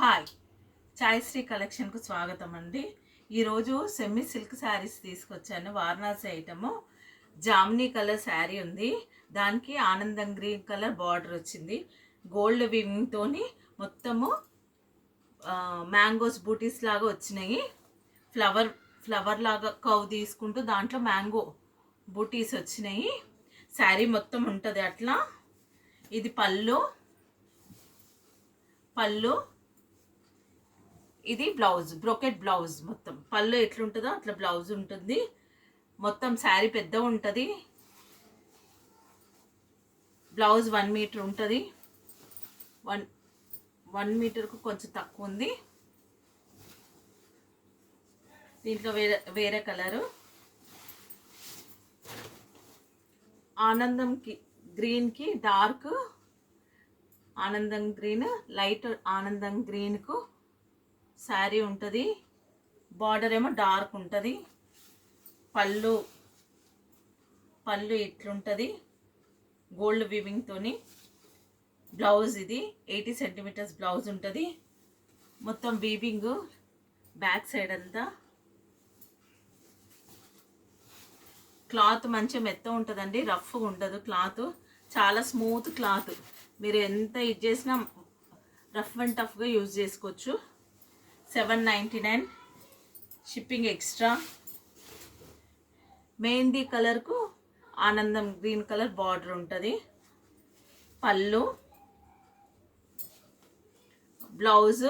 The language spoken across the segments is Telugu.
హాయ్, ఛాయశ్రీ కలెక్షన్కు స్వాగతం అండి. ఈరోజు సెమీ సిల్క్ శారీస్ తీసుకొచ్చాను. వారణాసి ఐటము జామ్నీ కలర్ శారీ ఉంది. దానికి ఆనందం గ్రీన్ కలర్ బార్డర్ వచ్చింది. గోల్డ్ వివింగ్తోని మొత్తము మ్యాంగోస్ బూటీస్ లాగా వచ్చినాయి. ఫ్లవర్ లాగా కవ్ తీసుకుంటూ దాంట్లో మ్యాంగో బూటీస్ వచ్చినాయి. శారీ మొత్తం ఉంటుంది అట్లా. ఇది పళ్ళు, ఇది బ్లౌజ్, బ్రోకెట్ బ్లౌజ్. మొత్తం పళ్ళు ఎట్లుంటుందో అట్లా బ్లౌజ్ ఉంటుంది. మొత్తం శారీ పెద్ద ఉంటుంది. బ్లౌజ్ 1 మీటర్ ఉంటుంది. 1 మీటర్కు కొంచెం తక్కువ ఉంది. దీంట్లో వేరే కలరు ఆనందంకి గ్రీన్కి డార్క్ ఆనందం గ్రీన్, లైట్ ఆనందం గ్రీన్కు శారీ ఉంటుంది. బార్డర్ ఏమో డార్క్ ఉంటుంది. పళ్ళు ఇట్లుంటుంది గోల్డ్ వివింగ్తోని. బ్లౌజ్ ఇది 80 సెంటీమీటర్స్ బ్లౌజ్ ఉంటుంది. మొత్తం వీవింగ్ బ్యాక్ సైడ్ అంతా. క్లాత్ మంచిగా మెత్త ఉంటుందండి, రఫ్గా ఉండదు. క్లాత్ చాలా స్మూత్ క్లాత్. మీరు ఎంత ఇది చేసినా రఫ్ అండ్ టఫ్గా యూజ్ చేసుకోవచ్చు. 799 షిప్పింగ్ ఎక్స్ట్రా. మెహందీ కలర్కు ఆనందం గ్రీన్ కలర్ బార్డర్ ఉంటుంది. బ్లౌజ్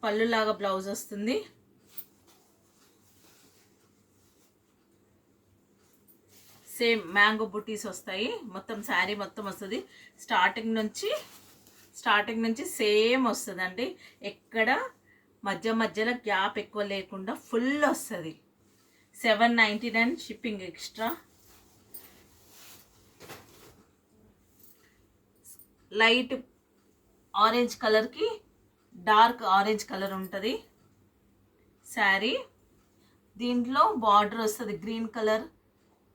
పళ్ళులాగా బ్లౌజ్ వస్తుంది. సేమ్ మ్యాంగో బుటీస్ వస్తాయి. మొత్తం శారీ మొత్తం వస్తుంది. స్టార్టింగ్ నుంచి సేమ్ వస్తుందండి. ఎక్కడ మధ్యలో గ్యాప్ ఎక్కువ లేకుండా ఫుల్ వస్తుంది. 799 షిప్పింగ్ ఎక్స్ట్రా. లైట్ ఆరెంజ్ కలర్కి డార్క్ ఆరెంజ్ కలర్ ఉంటుంది శారీ. దీంట్లో బార్డర్ వస్తుంది గ్రీన్ కలర్,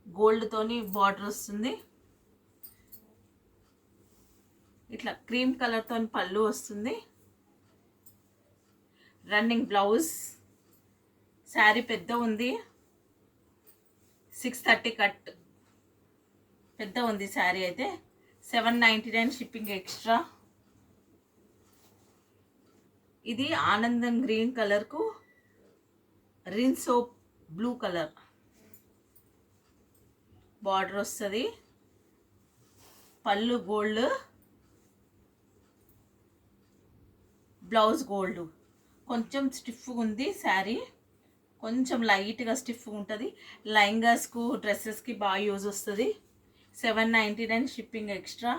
గోల్డ్తోని బార్డర్ వస్తుంది. ఇట్లా క్రీమ్ కలర్తో పళ్ళు వస్తుంది. Running blouse. శారీ పెద్ద ఉంది, 630 కట్ పెద్ద ఉంది శారీ అయితే. 799 షిప్పింగ్ ఎక్స్ట్రా. ఇది ఆనందం గ్రీన్ కలర్కు Rin soap blue colour border వస్తుంది. పళ్ళు గోల్డ్, బ్లౌజ్ గోల్డ్. కొంచెం స్టిఫ్గా ఉంది శారీ, కొంచెం లైట్గా స్టిఫ్గా ఉంటుంది. లెహంగాస్కు డ్రెస్సెస్కి బాగా యూజ్ వస్తుంది. 799 షిప్పింగ్ ఎక్స్ట్రా.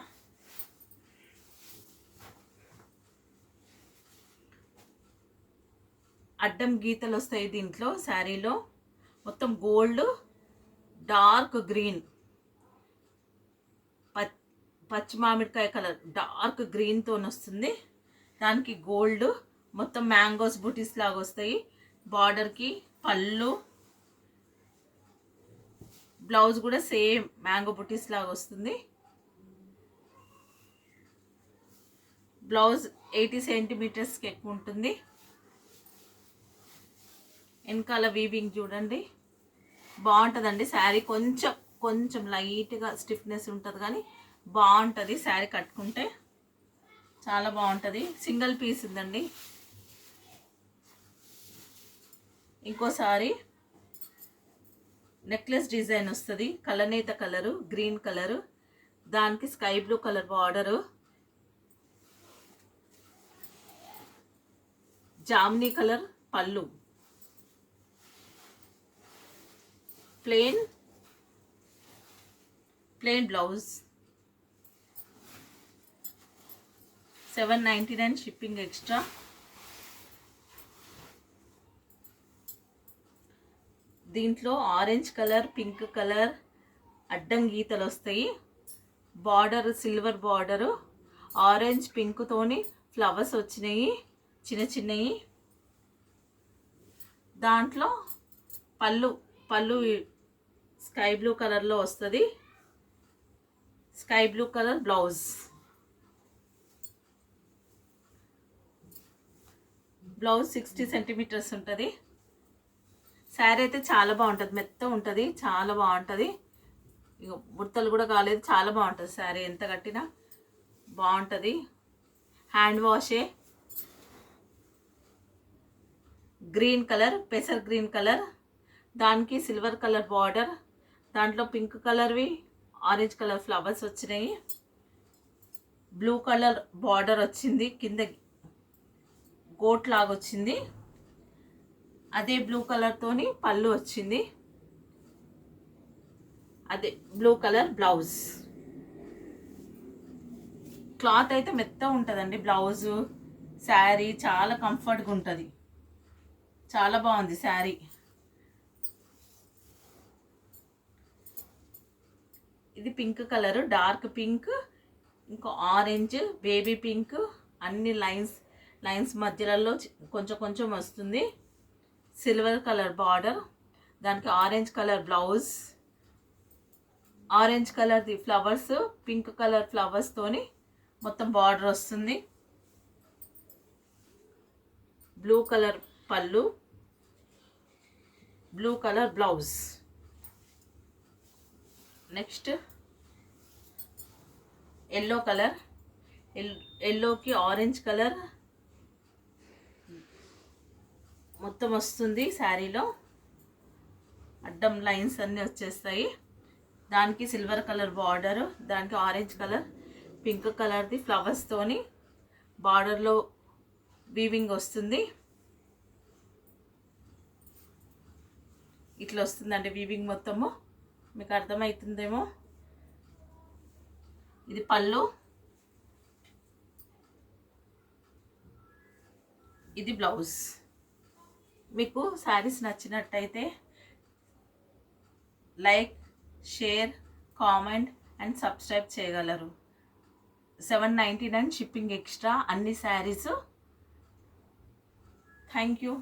అడ్డం గీతలు వస్తాయి దీంట్లో శారీలో. మొత్తం గోల్డ్, డార్క్ గ్రీన్, పచ్చి మామిడికాయ కలర్ డార్క్ గ్రీన్తో వస్తుంది. దానికి గోల్డ్, మొత్తం మ్యాంగోస్ బూటీస్ లాగా వస్తాయి. బార్డర్కి పళ్ళు, బ్లౌజ్ కూడా సేమ్ మ్యాంగో బూటీస్ లాగా వస్తుంది. బ్లౌజ్ 80 సెంటీమీటర్స్కి ఎక్కువ ఉంటుంది. వెనకాల వీవింగ్ చూడండి, బాగుంటుందండి శారీ. కొంచెం లైట్గా స్టిఫ్నెస్ ఉంటుంది కానీ బాగుంటుంది శారీ. కట్టుకుంటే చాలా బాగుంటుంది. సింగిల్ పీస్ ఉందండి. ఇంకోసారి నెక్లెస్ డిజైన్ వస్తుంది. కలనేత కలరు, గ్రీన్ కలరు, దానికి స్కై బ్లూ కలర్ బార్డరు. జామ్నీ కలర్ పళ్ళు. Plain blouse. 799 shipping extra. దీంట్లో ఆరెంజ్ కలర్, పింక్ కలర్ అడ్డం గీతలు వస్తాయి. బార్డర్ సిల్వర్ బార్డరు, ఆరెంజ్ పింక్తోని ఫ్లవర్స్ వచ్చినాయి చిన్నవి. దాంట్లో పళ్ళు స్కై బ్లూ కలర్లో వస్తుంది. Sky blue colour blouse. Blouse 60 centimetres ఉంటుంది. శారీ అయితే చాలా బాగుంటుంది, మెత్త ఉంటుంది, చాలా బాగుంటుంది. ఇక బుడతలు కూడా కాలేదు, చాలా బాగుంటుంది శారీ. ఎంత కట్టినా బాగుంటుంది. హ్యాండ్ వాషే. గ్రీన్ కలర్, పెసర్ గ్రీన్ కలర్, దానికి సిల్వర్ కలర్ బార్డర్, దాంట్లో పింక్ కలర్వి ఆరెంజ్ కలర్ ఫ్లవర్స్ వచ్చినాయి. బ్లూ కలర్ బార్డర్ వచ్చింది, కింద గోట్ లాగా వచ్చింది. అదే బ్లూ కలర్తోని పళ్ళు వచ్చింది. అదే బ్లూ కలర్ బ్లౌజ్. క్లాత్ అయితే మెత్త ఉంటుందండి. బ్లౌజు శారీ చాలా కంఫర్ట్గా ఉంటుంది, చాలా బాగుంది శారీ. ఇది పింక్ కలర్, డార్క్ పింక్, ఇంకా ఆరెంజ్, బేబీ పింక్, అన్ని లైన్స్ మధ్యలలో కొంచెం కొంచెం వస్తుంది. సిల్వర్ కలర్ బార్డర్, దానికి ఆరెంజ్ కలర్ బ్లౌజ్, ఆరెంజ్ కలర్ది ఫ్లవర్స్, పింక్ కలర్ ఫ్లవర్స్ తోని మొత్తం బార్డర్ వస్తుంది. బ్లూ కలర్ పళ్ళు, blue colour blouse. Next yellow colour, ఎల్లోకి ఆరెంజ్ కలర్ మొత్తం వస్తుంది శారీలో. అడ్డం లైన్స్ అన్నీ వచ్చేస్తాయి. దానికి సిల్వర్ కలర్ బార్డర్, దానికి ఆరెంజ్ కలర్, పింక్ కలర్ది ఫ్లవర్స్తోని బార్డర్లో వీవింగ్ వస్తుంది. ఇట్లా వస్తుందండి వీవింగ్ మొత్తము, మీకు అర్థమవుతుందేమో. ఇది పళ్ళు, ఇది బ్లౌజ్. మీకు శారీస్ నచ్చినట్టయితే like, share, comment and subscribe చేయగలరు. 799 షిప్పింగ్ ఎక్స్ట్రా అన్ని శారీస్. Thank you.